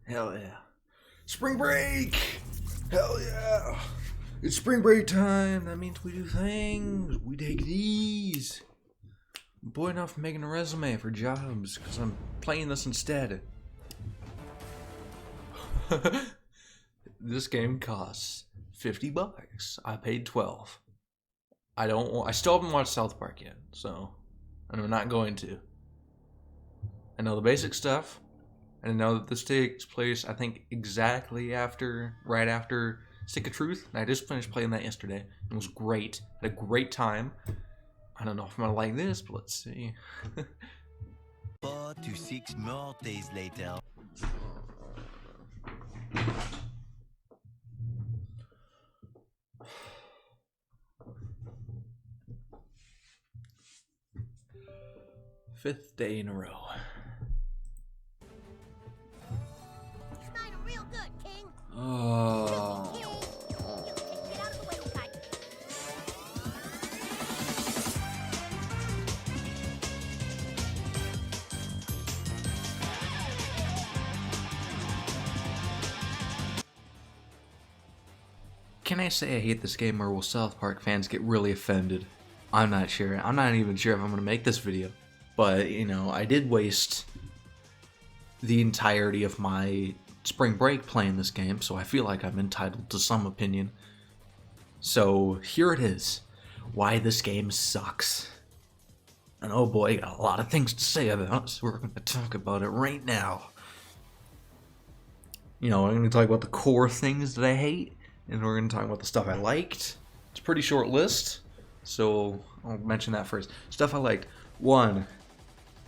Hell yeah. Spring break! Hell yeah! It's spring break time. That means we do things. We take these. I'm bored enough making a resume for jobs because I'm playing this instead. This game costs $50. I paid 12. I still haven't watched South Park yet, so I'm not going to. I know the basic stuff, and I know that this takes place, I think, right after Stick of Truth. And I just finished playing that yesterday. It was great. Had a great time. I don't know if I'm gonna like this, but let's see. 4 to 6 more days later. Fifth day in a row. Snyder real good, King. Oh. King. You get out of the way, guy. Can I say I hate this game, or will South Park fans get really offended? I'm not sure. I'm not even sure if I'm going to make this video. But, you know, I did waste the entirety of my spring break playing this game, so I feel like I'm entitled to some opinion. So, here it is. Why this game sucks. And oh boy, I got a lot of things to say about it, so we're going to talk about it right now. You know, I'm going to talk about the core things that I hate, and we're going to talk about the stuff I liked. It's a pretty short list, so I'll mention that first. Stuff I liked. 1.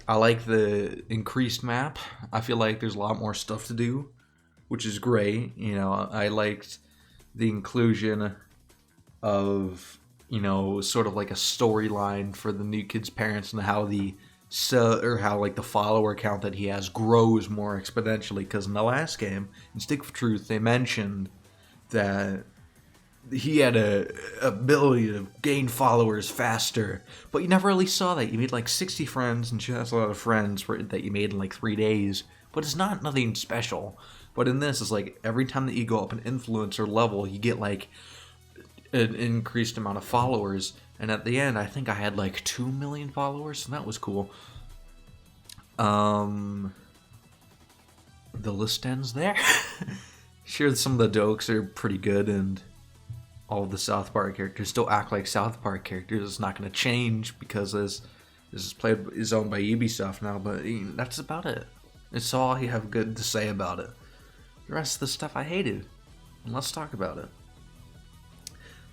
I like the increased map. I feel like there's a lot more stuff to do, which is great. You know, I liked the inclusion of, you know, sort of like a storyline for the new kid's parents and how the follower count that he has grows more exponentially. Because in the last game, in Stick of Truth, they mentioned that he had a ability to gain followers faster, but you never really saw that. You made like 60 friends, and that's a lot of friends that you made in like 3 days, but it's not nothing special. But in this, it's like every time that you go up an influencer level, you get like an increased amount of followers, and at the end, I think I had like 2 million followers, so that was cool. The list ends there. Sure, some of the jokes are pretty good, and all of the South Park characters still act like South Park characters. It's not going to change because this is owned by Ubisoft now, but that's about it. It's all I have good to say about it. The rest of the stuff I hated. And let's talk about it.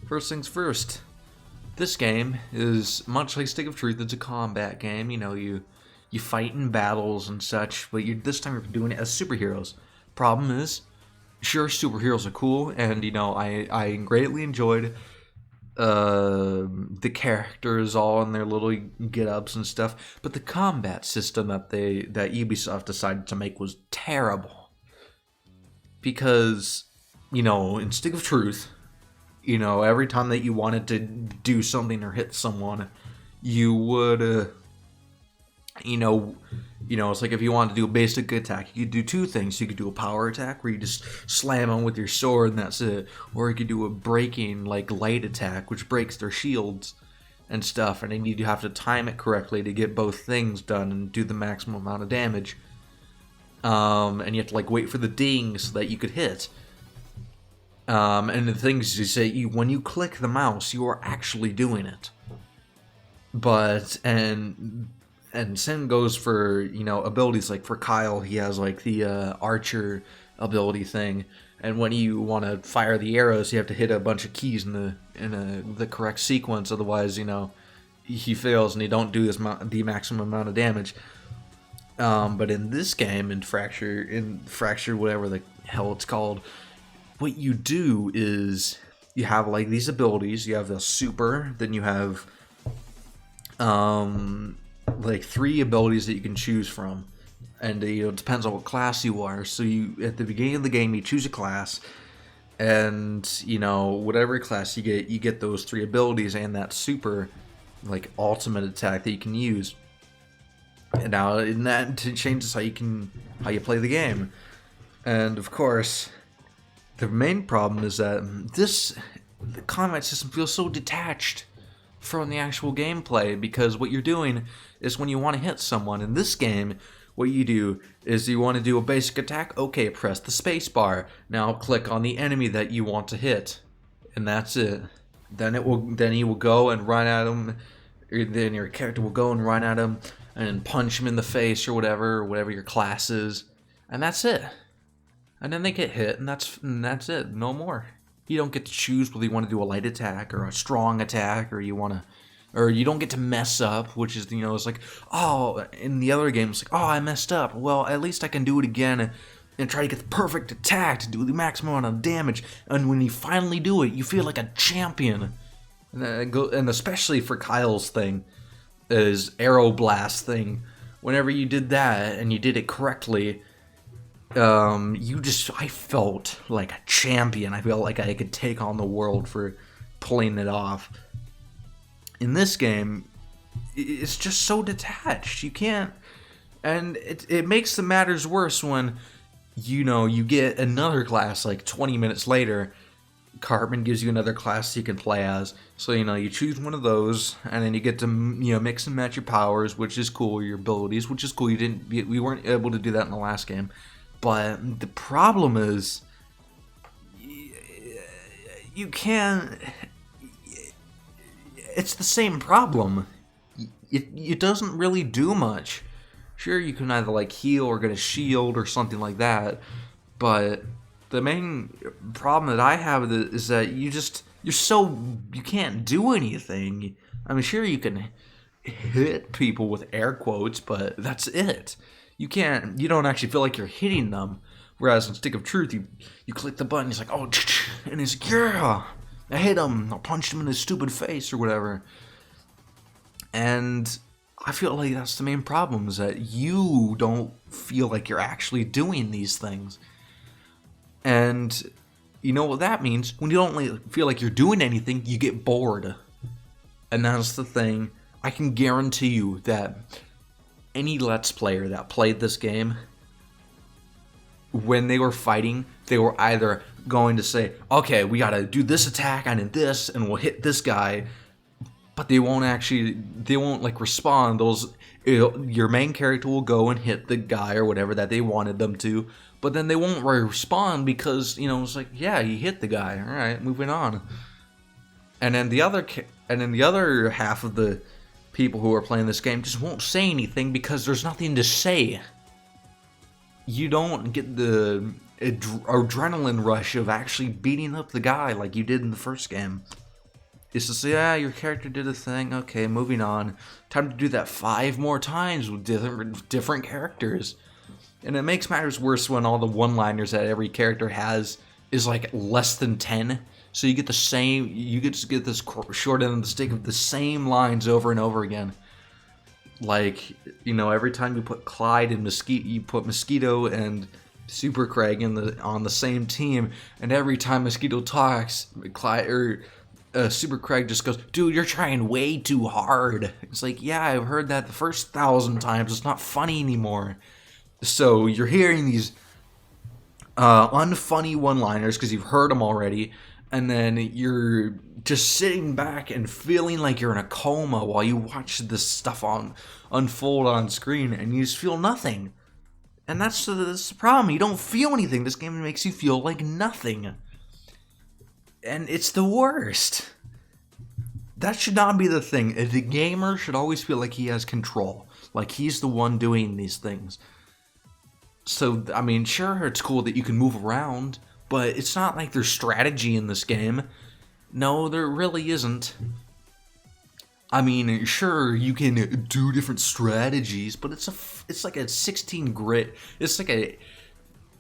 First things first. This game is much like Stick of Truth. It's a combat game. You know, you fight in battles and such, but this time you're doing it as superheroes. Problem is, sure, superheroes are cool, and you know, I greatly enjoyed the characters all in their little get-ups and stuff, but the combat system that Ubisoft decided to make was terrible. Because, you know, in Stick of Truth, you know, every time that you wanted to do something or hit someone, you would it's like if you wanted to do a basic attack, you could do 2 things. You could do a power attack where you just slam them with your sword and that's it. Or you could do a breaking, like, light attack, which breaks their shields and stuff. And then you have to time it correctly to get both things done and do the maximum amount of damage. And you have to, like, wait for the ding so that you could hit. And the things you say, when you click the mouse, you are actually doing it. And same goes for, you know, abilities. Like for Kyle, he has like the archer ability thing, and when you want to fire the arrows, you have to hit a bunch of keys in the correct sequence. Otherwise, you know, he fails and he don't do the maximum amount of damage. But in this game, in Fracture, whatever the hell it's called, what you do is you have like these abilities. You have the super, then you have like 3 abilities that you can choose from, and it depends on what class you are. So you, at the beginning of the game, you choose a class, and you know, whatever class you get those 3 abilities and that super, like, ultimate attack that you can use. And now that changes how you play the game. And of course, the main problem is that the combat system feels so detached from the actual gameplay, because what you're doing is when you want to hit someone in this game, what you do is you want to do a basic attack, okay, press the space bar. Now click on the enemy that you want to hit, and that's it. Then he will go and run at him, or then your character will go and run at him and punch him in the face or whatever your class is, and that's it. And then they get hit, and that's it. No more. You don't get to choose whether you want to do a light attack or a strong attack, or you don't get to mess up, which is, it's like, oh, in the other games, like, oh, I messed up. Well, at least I can do it again and try to get the perfect attack to do the maximum amount of damage. And when you finally do it, you feel like a champion. And especially for Kyle's thing, his arrow blast thing. Whenever you did that and you did it correctly, I felt like a champion. I felt like I could take on the world for pulling it off. In this game, it's just so detached. You can't, and it makes the matters worse when, you get another class like 20 minutes later. Cartman gives you another class you can play as. So, you choose one of those, and then you get to, mix and match your powers, which is cool, your abilities, which is cool. We weren't able to do that in the last game. But the problem is, you can't. It's the same problem. It doesn't really do much. Sure, you can either heal or get a shield or something like that, but the main problem that I have is that you can't do anything. I mean, sure, you can hit people with air quotes, but that's it. You don't actually feel like you're hitting them. Whereas in Stick of Truth, you click the button, he's like, oh, and he's like, yeah, I hit him, I punched him in his stupid face or whatever. And I feel like that's the main problem, is that you don't feel like you're actually doing these things. And you know what that means? When you don't feel like you're doing anything, you get bored. And that's the thing. I can guarantee you that any Let's Player that played this game, when they were fighting, they were either going to say, okay, we gotta do this attack and this, and we'll hit this guy, but they won't respond. Your main character will go and hit the guy or whatever that they wanted them to, but then they won't respond because, it's like, yeah, he hit the guy, alright, moving on. And then the other half of the people who are playing this game just won't say anything because there's nothing to say. You don't get the adrenaline rush of actually beating up the guy like you did in the first game. It's just, yeah, your character did a thing, okay, moving on. Time to do that 5 more times with different characters. And it makes matters worse when all the one-liners that every character has is less than 10. So you get this short end of the stick of the same lines over and over again. Every time you put Clyde and you put Mosquito and Super Craig on the same team, and every time Mosquito talks, Super Craig just goes, dude, you're trying way too hard. It's like, yeah, I've heard that the first 1,000 times. It's not funny anymore. So you're hearing these unfunny one-liners because you've heard them already, and then you're just sitting back and feeling like you're in a coma while you watch this stuff unfold on screen, and you just feel nothing. And that's the problem. You don't feel anything. This game makes you feel like nothing. And it's the worst. That should not be the thing. The gamer should always feel like he has control. Like he's the one doing these things. So, I mean, sure, it's cool that you can move around, but it's not like there's strategy in this game. No, there really isn't. I mean, sure, you can do different strategies, but it's like a 16 grit. It's like a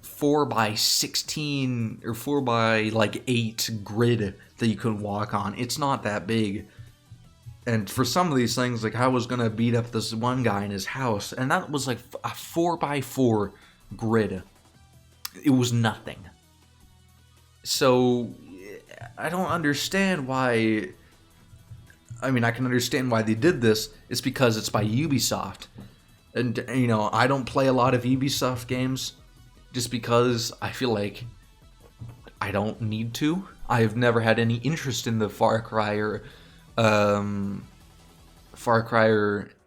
4x16 or 4x8 grid that you can walk on. It's not that big. And for some of these things, I was gonna beat up this one guy in his house, and that was like a 4x4 grid. It was nothing. So I don't understand why. I mean, I can understand why they did this. It's because it's by Ubisoft. And, I don't play a lot of Ubisoft games. just because I feel like I don't need to. I have never had any interest in the Far Cry or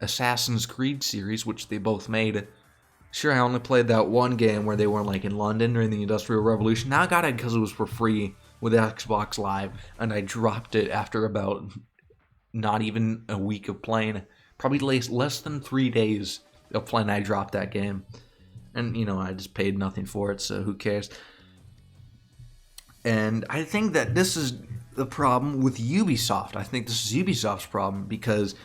Assassin's Creed series, which they both made. Sure, I only played that one game where they were like in London during the Industrial Revolution. Now I got it because it was for free with Xbox Live, and I dropped it after about not even a week of playing. Probably less than 3 days of playing, I dropped that game. And, I just paid nothing for it, so who cares? And I think that this is the problem with Ubisoft. I think this is Ubisoft's problem, because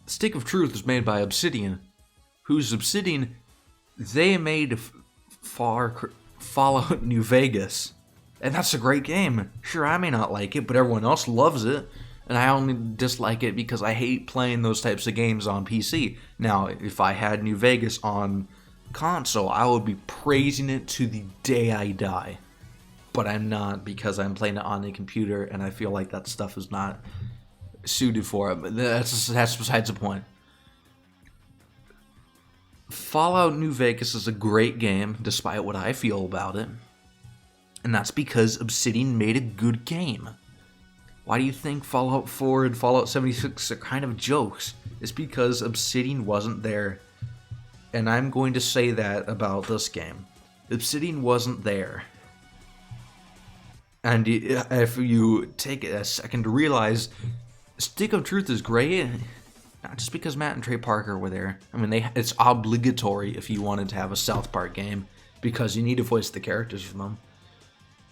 Stick of Truth was made by Obsidian, who's Obsidian. They made Fallout New Vegas, and that's a great game. Sure, I may not like it, but everyone else loves it, and I only dislike it because I hate playing those types of games on PC. Now, if I had New Vegas on console, I would be praising it to the day I die. But I'm not, because I'm playing it on the computer, and I feel like that stuff is not suited for it. But that's besides the point. Fallout New Vegas is a great game, despite what I feel about it. And that's because Obsidian made a good game. Why do you think Fallout 4 and Fallout 76 are kind of jokes? It's because Obsidian wasn't there. And I'm going to say that about this game. Obsidian wasn't there. And if you take a second to realize, Stick of Truth is great, not just because Matt and Trey Parker were there. I mean, it's obligatory if you wanted to have a South Park game, because you need to voice the characters from them.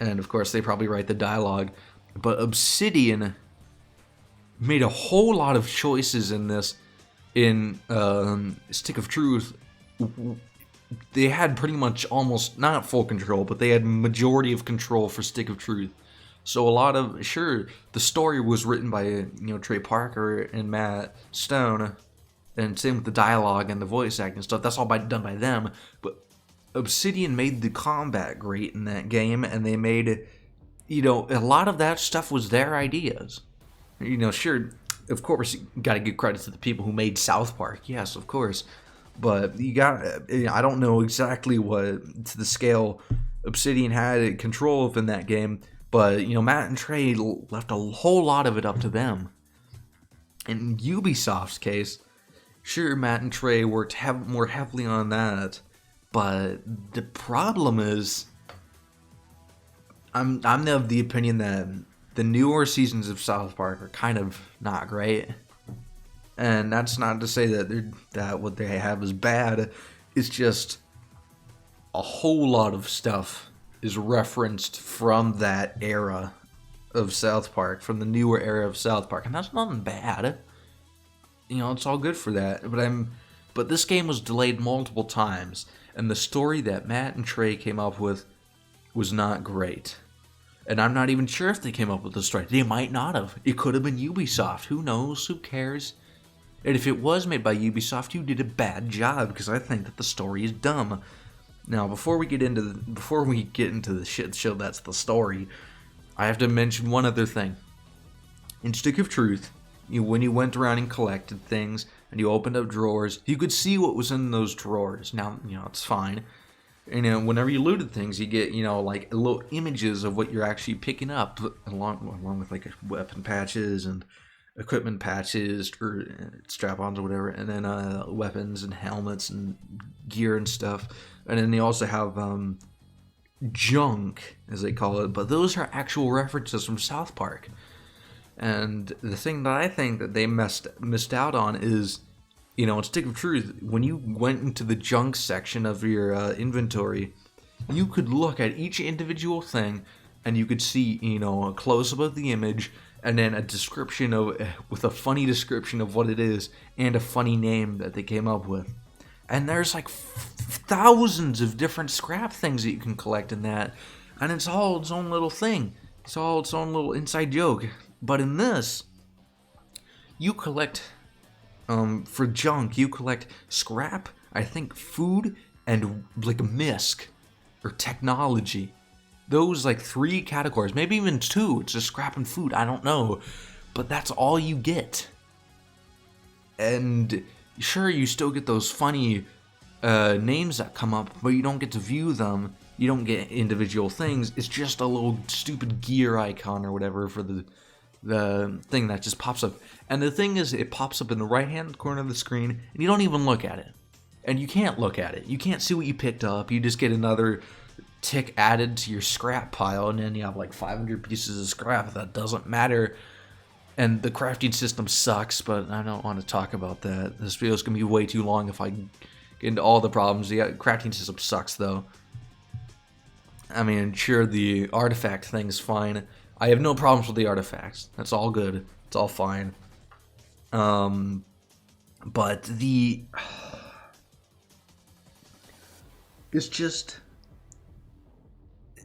And of course, they probably write the dialogue. But Obsidian made a whole lot of choices in this, in Stick of Truth. They had pretty much almost, not full control, but they had majority of control for Stick of Truth. So a lot of, sure, the story was written by, Trey Parker and Matt Stone, and same with the dialogue and the voice acting stuff. That's all done by them. But Obsidian made the combat great in that game, and they made, a lot of that stuff was their ideas. Sure, of course, you got to give credit to the people who made South Park. Yes, of course. But I don't know exactly what, to the scale Obsidian had control of in that game, but, Matt and Trey left a whole lot of it up to them. In Ubisoft's case, sure, Matt and Trey worked more heavily on that, but the problem is, I'm of the opinion that the newer seasons of South Park are kind of not great. And that's not to say that what they have is bad. It's just a whole lot of stuff is referenced from that era of South Park, from the newer era of South Park, and that's nothing bad. It's all good for that. But this game was delayed multiple times, and the story that Matt and Trey came up with was not great. And I'm not even sure if they came up with the story. They might not have. It could have been Ubisoft. Who knows? Who cares? And if it was made by Ubisoft, you did a bad job, because I think that the story is dumb. Now, before we get into the shit show that's the story, I have to mention one other thing. In Stick of Truth, when you went around and collected things, and you opened up drawers, you could see what was in those drawers. Now, it's fine. And whenever you looted things, you get, like little images of what you're actually picking up, along with like weapon patches and equipment patches or strap-ons or whatever, and then weapons and helmets and gear and stuff. And then they also have junk, as they call it, but those are actual references from South Park. And the thing that I think that they missed out on is, in Stick of Truth, when you went into the junk section of your inventory, you could look at each individual thing, and you could see, a close-up of the image, and then a description with a funny description of what it is, and a funny name that they came up with. And there's like thousands of different scrap things that you can collect in that, and it's all its own little thing. It's all its own little inside joke. But in this, you collect, for junk, you collect scrap, I think food, and like misc, or technology. Those like 3 categories, maybe even 2, it's just scrap and food, I don't know. But that's all you get. And sure, you still get those funny names that come up, but you don't get to view them. You don't get individual things. It's just a little stupid gear icon or whatever for the thing that just pops up. And the thing is, it pops up in the right-hand corner of the screen, and you don't even look at it. And you can't look at it. You can't see what you picked up. You just get another tick added to your scrap pile, and then you have like 500 pieces of scrap. That doesn't matter. And the crafting system sucks, but I don't want to talk about that. This video is going to be way too long if I get into all the problems. The crafting system sucks, though. I mean, sure, the artifact thing's fine. I have no problems with the artifacts. That's all good. It's all fine. But it's just,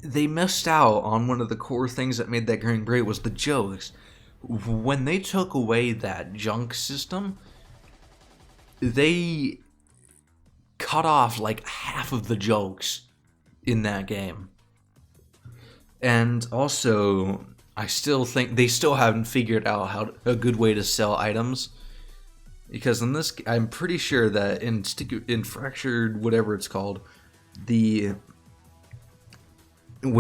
they missed out on one of the core things that made that game great, was the jokes. When they took away that junk system, they cut off like half of the jokes in that game. And also, I still think they still haven't figured out a good way to sell items. Because in this, I'm pretty sure that in Fractured, whatever it's called, when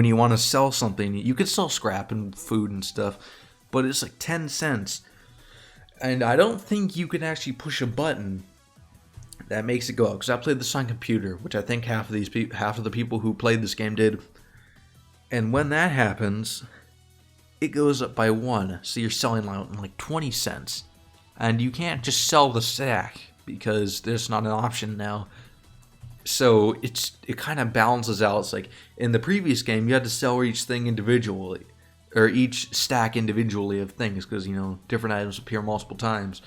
you want to sell something, you can sell scrap and food and stuff, but it's like 10 cents. And I don't think you can actually push a button that makes it go up. Because I played this on computer, which I think half of the people who played this game did. And when that happens, it goes up by 1. So you're selling like 20 cents. And you can't just sell the stack because there's not an option now. So it kind of balances out. It's like in the previous game, you had to sell each thing individually, or each stack individually of things, because, you know, different items appear multiple times.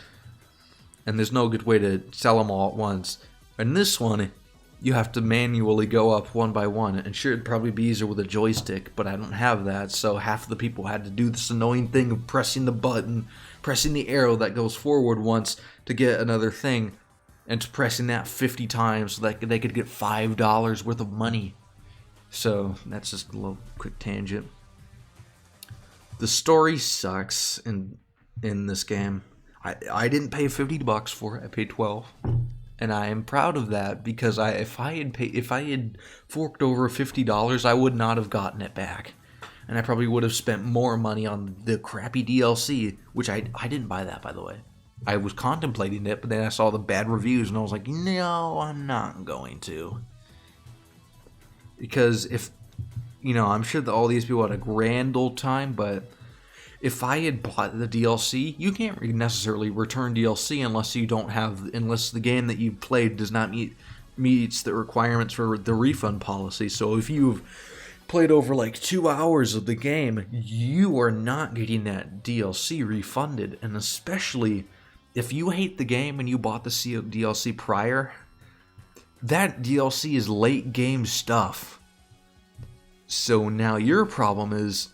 And there's no good way to sell them all at once. In this one, you have to manually go up one by one. And sure, it'd probably be easier with a joystick, but I don't have that. So half of the people had to do this annoying thing of pressing the button, pressing the arrow that goes forward once to get another thing, and to pressing that 50 times so that they could get $5 worth of money. So that's just a little quick tangent. The story sucks in this game. I didn't pay $50 for it. I paid $12, and I am proud of that, because if I had forked over $50, I would not have gotten it back, and I probably would have spent more money on the crappy DLC, which I didn't buy that, by the way. I was contemplating it, but then I saw the bad reviews, and I was like, no, I'm not going to. Because if, you know, I'm sure that all these people had a grand old time, but if I had bought the DLC, you can't necessarily return DLC unless the game that you played does not meets the requirements for the refund policy. So if you've played over like 2 hours of the game, you are not getting that DLC refunded. And especially if you hate the game and you bought the DLC prior, that DLC is late game stuff. So now your problem is,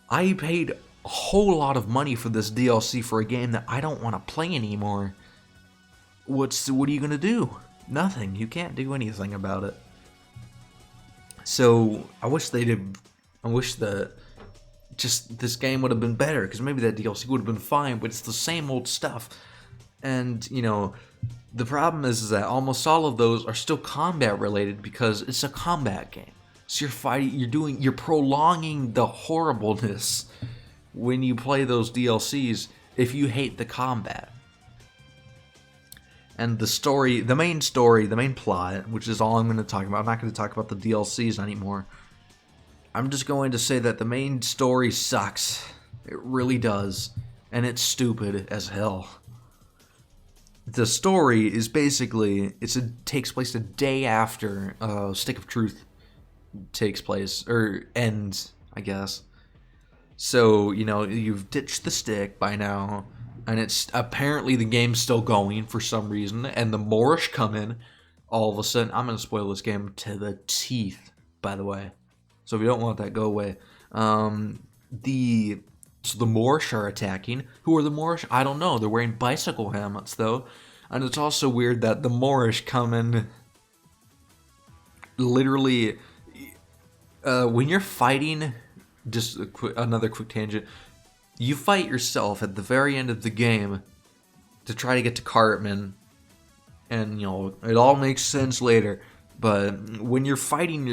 I paid a whole lot of money for this DLC for a game that I don't want to play anymore. What are you gonna do? Nothing. You can't do anything about it. So I wish that just this game would have been better, because maybe that DLC would have been fine, but it's the same old stuff. And, you know, the problem is that almost all of those are still combat related, because it's a combat game. So you're prolonging the horribleness when you play those DLCs if you hate the combat. And the main plot, which is all I'm going to talk about. I'm not going to talk about the DLCs anymore. I'm just going to say that the main story sucks. It really does. And it's stupid as hell. The story is basically, it takes place a day after Stick of Truth takes place, or ends, I guess. So, you know, you've ditched the stick by now, and it's apparently the game's still going for some reason, and the Moorish come in all of a sudden. I'm going to spoil this game to the teeth, by the way. So if you don't want that, go away. So the Moorish are attacking. Who are the Moorish? I don't know. They're wearing bicycle helmets, though. And it's also weird that the Moorish come in literally, when you're fighting, just another quick tangent, you fight yourself at the very end of the game to try to get to Cartman, and it all makes sense later. But when you're fighting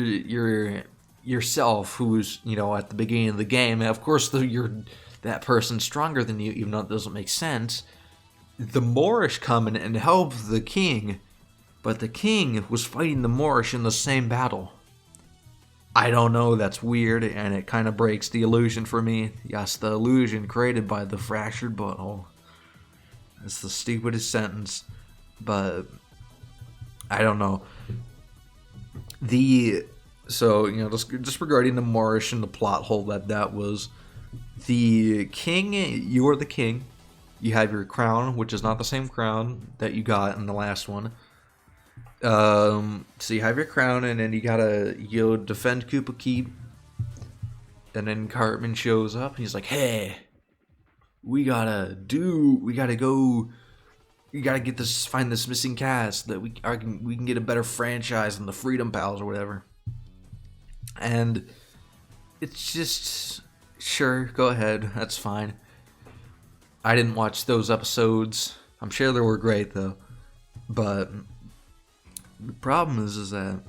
yourself, who's at the beginning of the game, and of course that person's stronger than you, even though it doesn't make sense. The Moorish come in and help the king, but the king was fighting the Moorish in the same battle. I don't know, that's weird, and it kind of breaks the illusion for me. Yes, the illusion created by the fractured butthole. It's the stupidest sentence, but I don't know. Just regarding the Moorish and the plot hole that was, the king, you are the king. You have your crown, which is not the same crown that you got in the last one. So you have your crown, and then you'll defend Koopa Keep. And then Cartman shows up, and he's like, "Hey, we gotta find this missing cast that we can get a better franchise than the Freedom Pals or whatever." And it's just, sure, go ahead, that's fine. I didn't watch those episodes. I'm sure they were great though. But the problem is that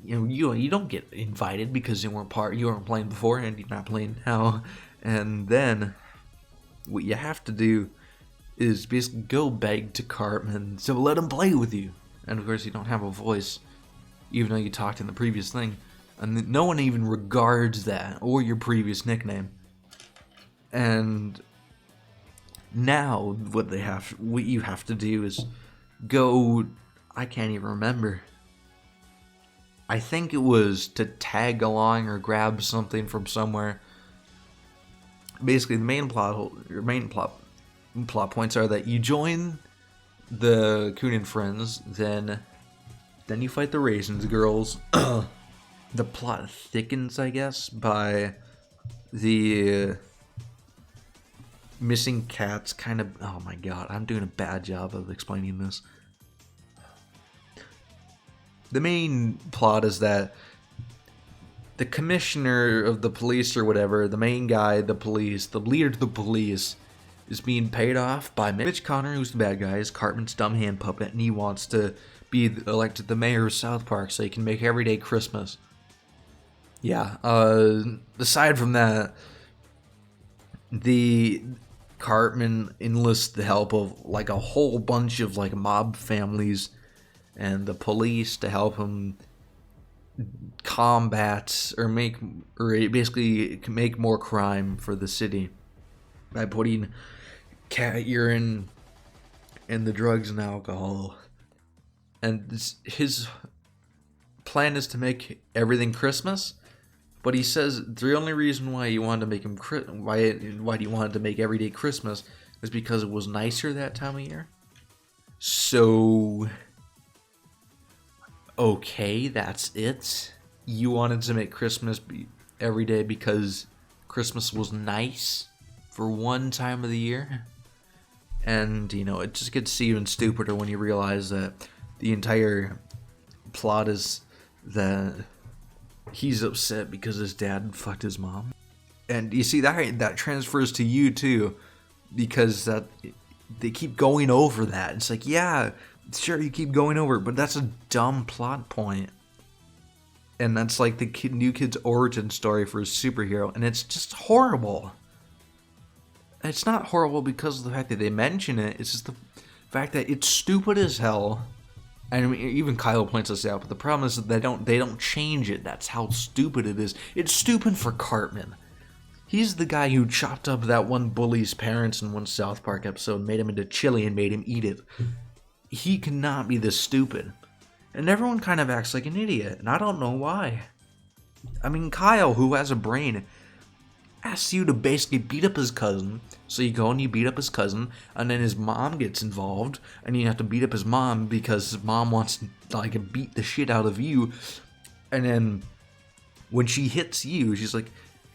you don't get invited because you weren't playing before and you're not playing now. And then what you have to do is basically go beg to Cartman to let him play with you. And of course you don't have a voice, even though you talked in the previous thing. And no one even regards that or your previous nickname. And now what you have to do is go, I can't even remember. I think it was to tag along or grab something from somewhere. Basically, the main plot points are that you join the Coon and Friends, then you fight the Raisins Girls. The plot thickens, I guess, by the missing cats kind of... Oh my god, I'm doing a bad job of explaining this. The main plot is that the commissioner of the police or whatever, the main guy, the leader of the police, is being paid off by Mitch Connor, who's the bad guy, is Cartman's dumb hand puppet, and he wants to be elected the mayor of South Park so he can make every day Christmas. Yeah, aside from that, the Cartman enlists the help of like a whole bunch of like mob families and the police to help him combat or basically make more crime for the city by putting cat urine in the drugs and alcohol. And his plan is to make everything Christmas. But he says the only reason why he wanted to make why he wanted to make every day Christmas is because it was nicer that time of year. So, okay, that's it. You wanted to make Christmas be every day because Christmas was nice for one time of the year. And, it just gets even stupider when you realize that the entire plot is that he's upset because his dad fucked his mom. And you see that transfers to you too, because that they keep going over that. It's like, yeah, sure, you keep going over it, but that's a dumb plot point. And that's like the new kid's origin story for a superhero, and it's just horrible. It's not horrible because of the fact that they mention it, it's just the fact that it's stupid as hell. I mean, even Kyle points this out, but the problem is that they don't change it. That's how stupid it is. It's stupid for Cartman. He's the guy who chopped up that one bully's parents in one South Park episode, made him into chili and made him eat it. He cannot be this stupid. And everyone kind of acts like an idiot, and I don't know why. I mean, Kyle, who has a brain, asks you to basically beat up his cousin. So you go and you beat up his cousin, and then his mom gets involved, and you have to beat up his mom because his mom wants to beat the shit out of you. And then when she hits you, she's like,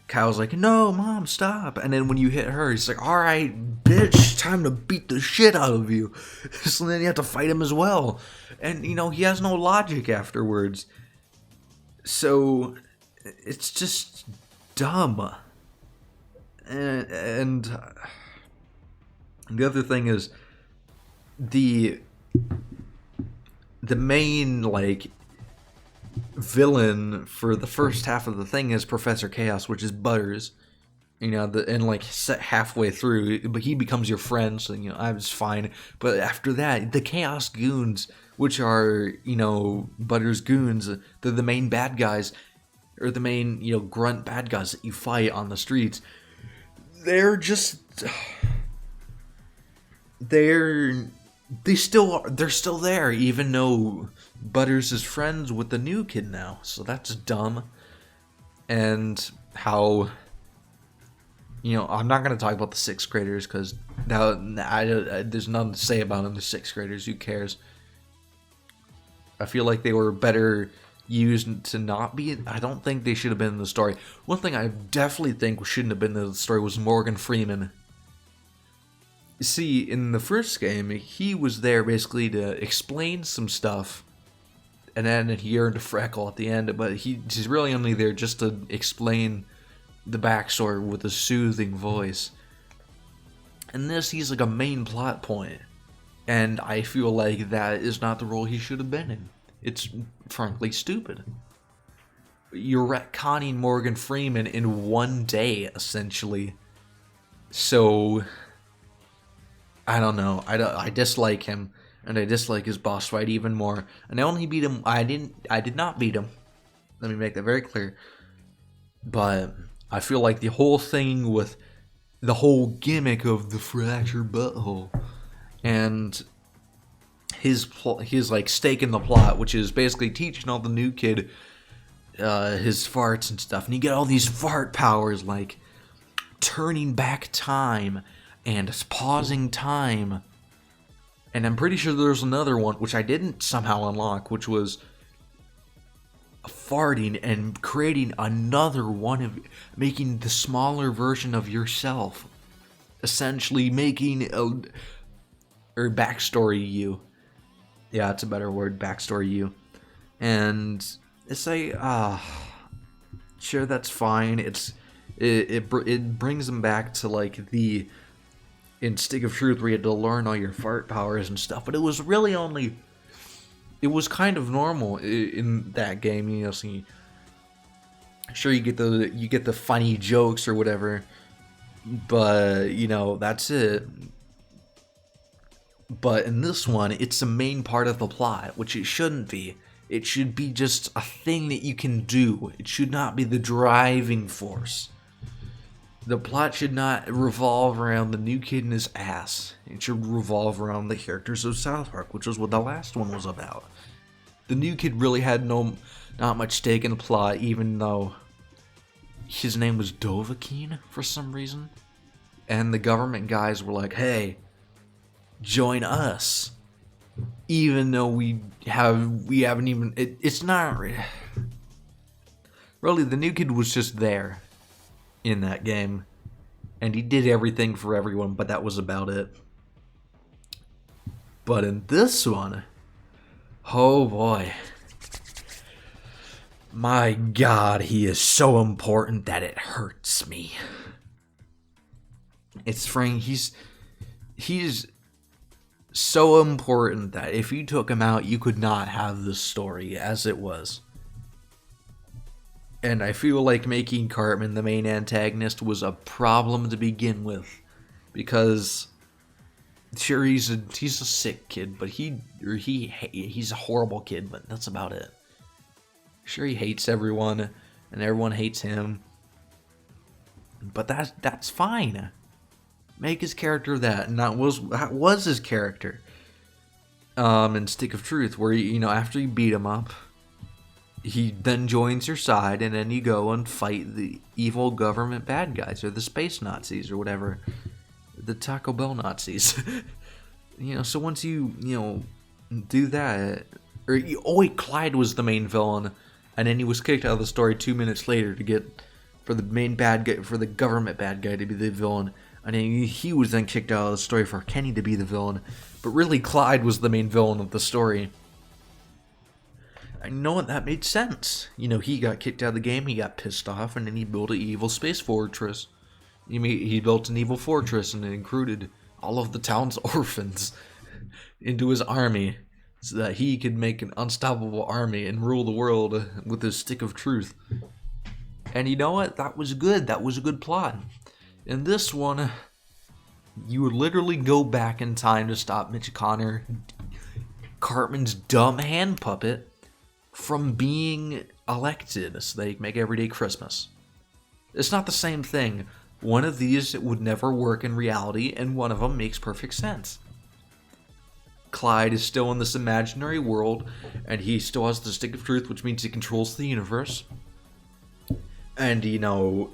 Kyle's like, "No, mom, stop." And then when you hit her, he's like, "All right, bitch, time to beat the shit out of you." So then you have to fight him as well. And, he has no logic afterwards. So it's just dumb. And the other thing is, the the main, like, villain for the first half of the thing is Professor Chaos, which is Butters. You know, and like set halfway through, but he becomes your friend, so you know I was fine. But after that, the Chaos Goons, which are, you know, Butters' goons, they're the main bad guys, or the main, you know, grunt bad guys that you fight on the streets. They're just, they're still there, even though Butters is friends with the new kid now. So that's dumb. And how, you know, I'm not going to talk about the 6th graders because there's nothing to say about them. The 6th graders, who cares? I feel like they were better used to not be. I don't think they should have been in the story. One thing I definitely think shouldn't have been in the story was Morgan Freeman. See, in the first game, he was there basically to explain some stuff, and then he earned a freckle at the end, but he's really only there just to explain the backstory with a soothing voice. In this, he's like a main plot point, and I feel like that is not the role he should have been in. It's frankly stupid. You're retconning Morgan Freeman in one day, essentially. So, I don't know. I dislike him, and I dislike his boss fight even more. And I only beat him. I did not beat him. Let me make that very clear. But I feel like the whole thing with the whole gimmick of the fractured butthole and his like stake in the plot, which is basically teaching all the new kid his farts and stuff, and you get all these fart powers like turning back time and pausing time, and I'm pretty sure there's another one which I didn't somehow unlock, which was farting and creating another one of making the smaller version of yourself, essentially making or backstory you. Yeah, it's a better word, backstory you. And it's like, sure, that's fine. It brings them back to like the in Stick of Truth where you had to learn all your fart powers and stuff, but it was really only, it was kind of normal in that game, you know. So sure, you get the funny jokes or whatever, but you know, that's it. But in this one, it's the main part of the plot, which it shouldn't be. It should be just a thing that you can do. It should not be the driving force. The plot should not revolve around the new kid in his ass. It should revolve around the characters of South Park, which is what the last one was about. The new kid really had not much stake in the plot, even though his name was Dovahkiin for some reason. And the government guys were like, hey, join us. Even though we haven't even, it's not really, the new kid was just there in that game, and he did everything for everyone, but that was about it. But in this one, oh boy, my God, he is so important that it hurts me. It's Frank. He's so important that if you took him out, you could not have the story as it was. And I feel like making Cartman the main antagonist was a problem to begin with, because sure, he's a sick kid, but he's a horrible kid, but that's about it. Sure, he hates everyone, and everyone hates him, but that's fine. Make his character that, and that was his character. In Stick of Truth, where you know, after you beat him up, he then joins your side, and then you go and fight the evil government bad guys, or the space Nazis, or whatever, the Taco Bell Nazis. You know, so once you do that, Clyde was the main villain, and then he was kicked out of the story 2 minutes later for the main bad guy, for the government bad guy to be the villain. And he was then kicked out of the story for Kenny to be the villain. But really, Clyde was the main villain of the story. I know what, that made sense. You know, he got kicked out of the game, he got pissed off, and then he built an evil space fortress. He built an evil fortress, and it included all of the town's orphans. into his army so that he could make an unstoppable army and rule the world with his stick of truth. And you know what? That was good. That was a good plot. In this one, you would literally go back in time to stop Mitch Connor, Cartman's dumb hand puppet, from being elected so they make everyday Christmas. It's not the same thing. One of these would never work in reality, and one of them makes perfect sense. Clyde is still in this imaginary world, and he still has the stick of truth, which means he controls the universe. And you know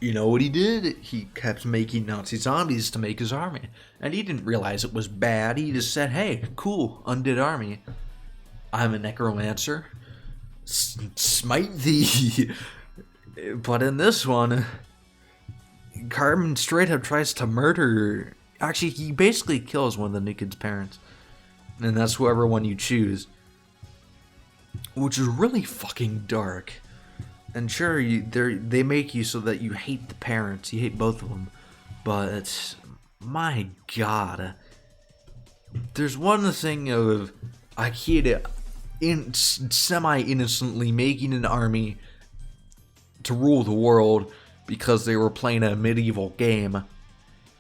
what he did? He kept making Nazi zombies to make his army. And he didn't realize it was bad. He just said, hey, cool, undead army. I'm a necromancer. Smite thee. But in this one, Cartman straight up tries to murder... Actually, he basically kills one of the new kid's parents. And that's whoever one you choose. Which is really fucking dark. And sure, they make you so that you hate the parents. You hate both of them. But, my god. There's one thing of a kid semi-innocently making an army to rule the world because they were playing a medieval game.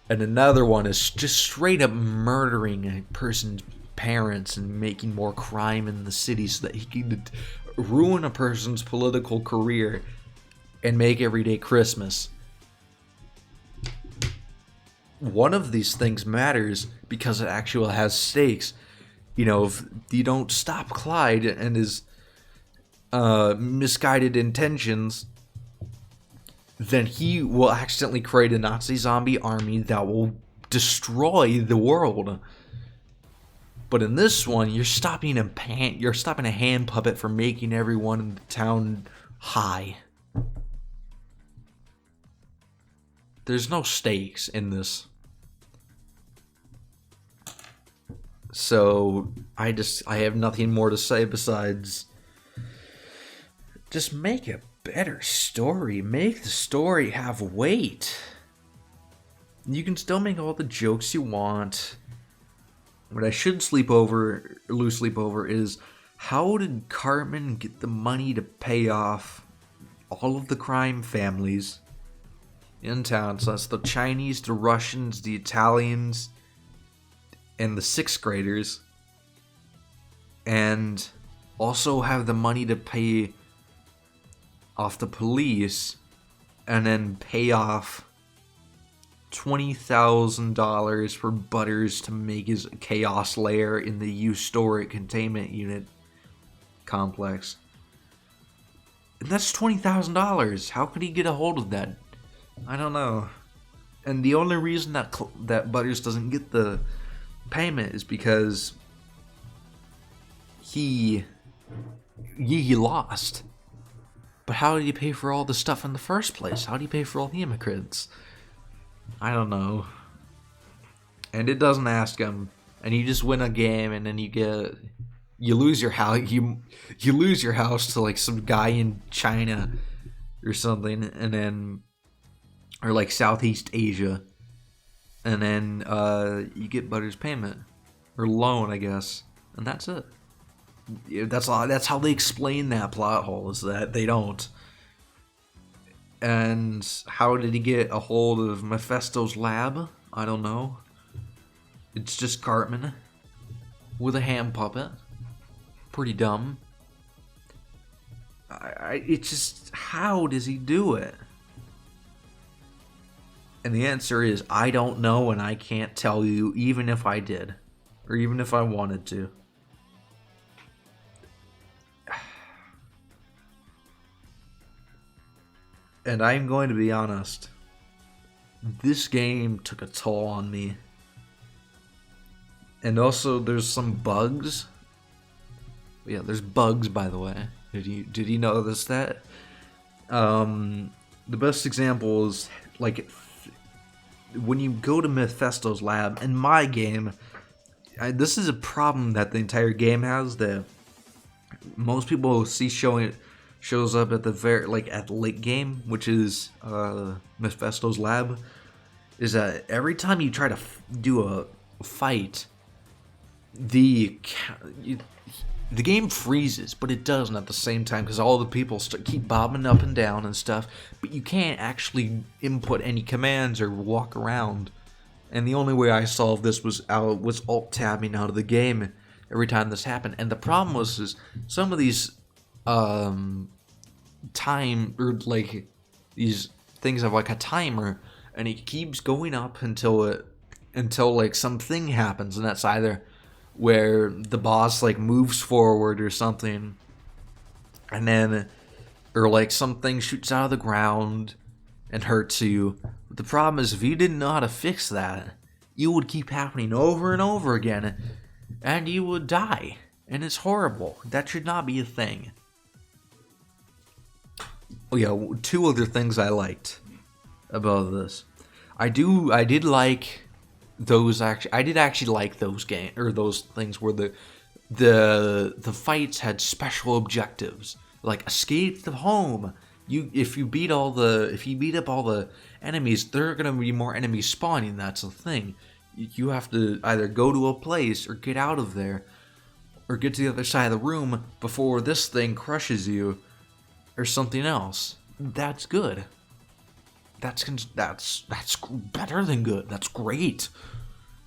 And another one is just straight up murdering a person's parents and making more crime in the city so that he could ruin a person's political career and make everyday Christmas. One of these things matters because it actually has stakes. You know, if you don't stop Clyde and his misguided intentions, then he will accidentally create a Nazi zombie army that will destroy the world. But in this one, you're stopping a hand puppet from making everyone in the town high. There's no stakes in this. So I have nothing more to say besides just make a better story. Make the story have weight. You can still make all the jokes you want. What I should lose sleep over is, how did Cartman get the money to pay off all of the crime families in town? So that's the Chinese, the Russians, the Italians, and the 6th graders. And also have the money to pay off the police, and then pay off $20,000 for Butters to make his chaos lair in the Euphoric containment unit complex. And that's $20,000. How could he get a hold of that? I don't know. And the only reason that Butters doesn't get the payment is because he lost. But how did he pay for all the stuff in the first place? How did he pay for all the immigrants? I don't know. And it doesn't ask him. And you just win a game, and then you lose your house. You lose your house to like some guy in China or something, and then, or like Southeast Asia, and then you get Butters' payment or loan, I guess, and that's it. That's how they explain that plot hole, is that they don't. And how did he get a hold of Mephisto's lab? I don't know. It's just Cartman with a hand puppet. Pretty dumb. It's just, how does he do it? And the answer is, I don't know, and I can't tell you, even if I did. Or even if I wanted to. And I'm going to be honest, this game took a toll on me. And also, there's some bugs. Yeah, there's bugs, by the way. Did you notice that? The best example is, like, when you go to Mephisto's lab, in my game, this is a problem that the entire game has, that most people see shows up at the at the late game, which is Mephisto's lab, is that every time you try to do a fight, the game freezes, but it doesn't at the same time because all the people keep bobbing up and down and stuff, but you can't actually input any commands or walk around. And the only way I solved this was alt-tabbing out of the game every time this happened. And the problem is some of these time, or like these things have like a timer, and it keeps going up until like something happens, and that's either where the boss like moves forward or something, and then, or like something shoots out of the ground and hurts you. But the problem is, if you didn't know how to fix that, it would keep happening over and over again, and you would die. And it's horrible. That should not be a thing. Oh yeah, two other things I liked about this. I did like those I did actually like those those things where the fights had special objectives, like escape the home. If you beat up all the enemies, there are gonna be more enemies spawning. That's the thing. You have to either go to a place or get out of there, or get to the other side of the room before this thing crushes you, or something else. That's good. That's better than good. That's great,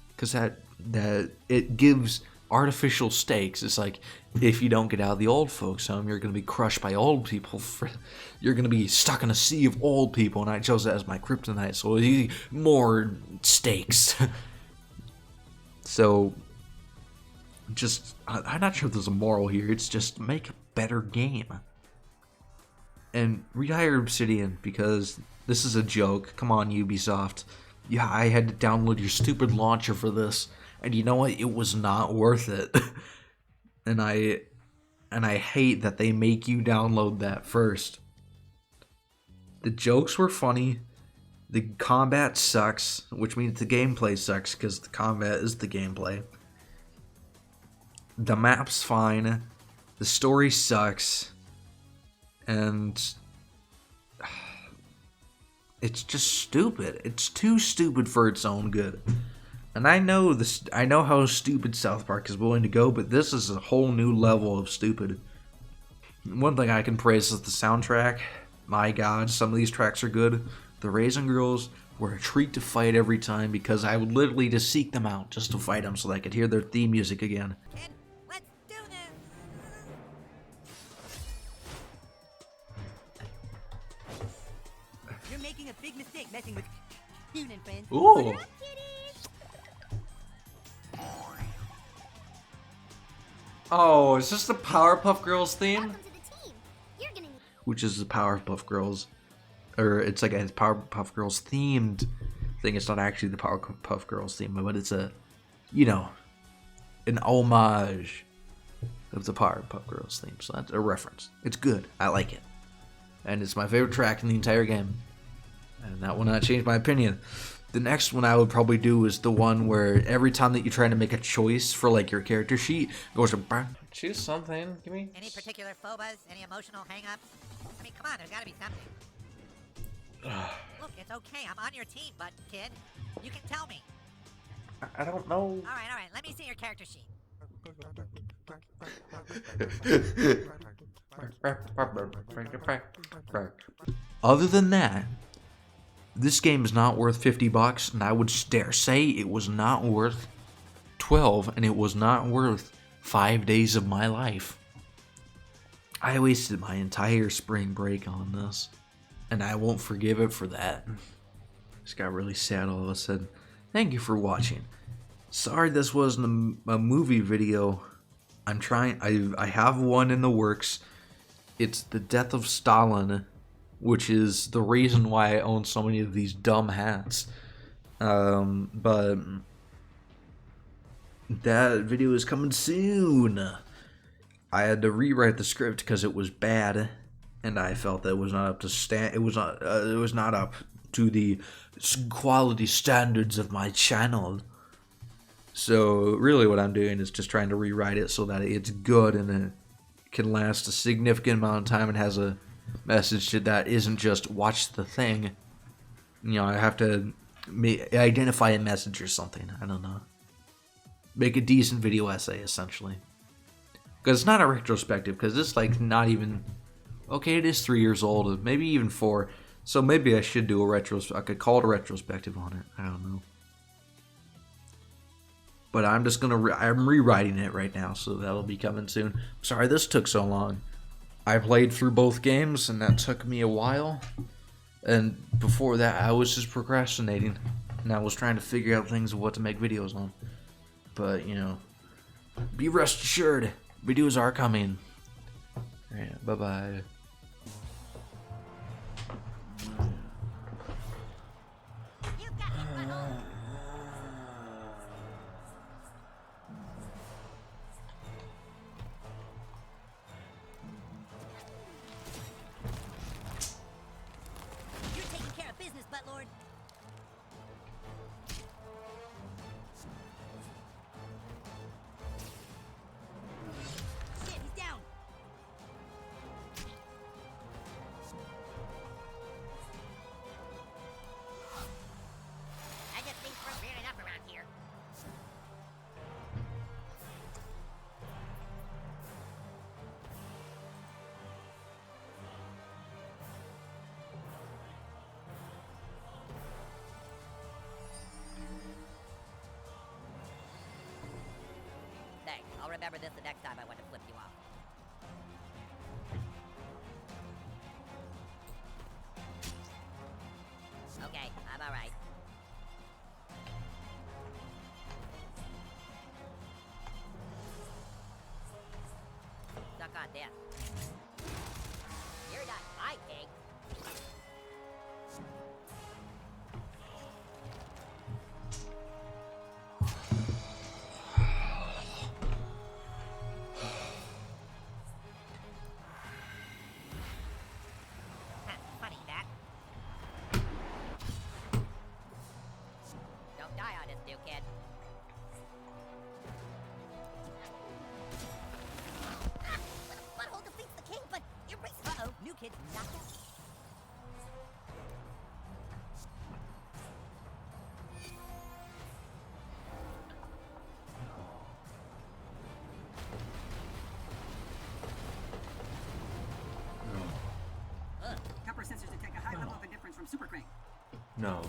because that it gives artificial stakes. It's like, if you don't get out of the old folks' home, you're going to be crushed by old people. You're going to be stuck in a sea of old people, and I chose that as my kryptonite. So more stakes. So, I'm not sure if there's a moral here. It's just make a better game. And rehire Obsidian, because this is a joke. Come on, Ubisoft. Yeah, I had to download your stupid launcher for this, and you know what? It was not worth it. and I hate that they make you download that first. The jokes were funny. The combat sucks, which means the gameplay sucks because the combat is the gameplay. The map's fine. The story sucks. And it's just stupid. It's too stupid for its own good. And I know how stupid South Park is willing to go, but this is a whole new level of stupid. One thing I can praise is the soundtrack. My God, some of these tracks are good. The Raisin Girls were a treat to fight every time, because I would literally just seek them out just to fight them so that I could hear their theme music again. Kid, let's do this. You're making a big mistake messing with Coon and friends. Ooh. What up, kitties? Oh, is this the Powerpuff Girls theme? Welcome to the team. You're gonna need Which is the Powerpuff Girls, or it's like a Powerpuff Girls themed thing. It's not actually the Powerpuff Girls theme, but it's an homage of the Powerpuff Girls theme. So that's a reference. It's good. I like it. And it's my favorite track in the entire game. And that will not change my opinion. The next one I would probably do is the one where every time that you're trying to make a choice for like your character sheet, it goes to choose something. Give me. Any particular phobas? Any emotional hang-ups? I mean, come on, there's gotta be something. Look, it's okay. I'm on your team, but kid, you can tell me. I don't know. All right. Let me see your character sheet. Other than that, this game is not worth $50, and I would dare say it was not worth 12, and it was not worth 5 days of my life. I wasted my entire spring break on this, and I won't forgive it for that. Just got really sad all of a sudden. Thank you for watching. Sorry this wasn't a movie video. I'm trying. I have one in the works. It's The Death of Stalin, which is the reason why I own so many of these dumb hats. But that video is coming soon. I had to rewrite the script because it was bad, and I felt that it was not up to It was not up to the quality standards of my channel. So really, what I'm doing is just trying to rewrite it so that it's good and it can last a significant amount of time and has a message that isn't just watch the thing. You know, I have to identify a message or something. I don't know. make a decent video essay, essentially. Because it's not a retrospective, because it's like not even... Okay, it is 3 years old, maybe even 4. So maybe I should do a I could call it a retrospective on it. I don't know. But I'm just gonna... I'm rewriting it right now, so that'll be coming soon. Sorry this took so long. I played through both games, and that took me a while. And before that, I was just procrastinating. And I was trying to figure out things of what to make videos on. But, you know, be rest assured, videos are coming. Alright, bye-bye. You got me, butthole. You're taking care of business, buttlord. Shit, he's down. I just think we're weird enough around here. Thanks. I'll remember this the next time I want to flip you off. Okay, I'm alright. Suck on this. You're not my king. Funny that. Don't die on us, new kid. Butthole defeats the king, but erase. Uh-oh, new kid's not happy. Copper sensors detect a high level of indifference from Super Crane. No,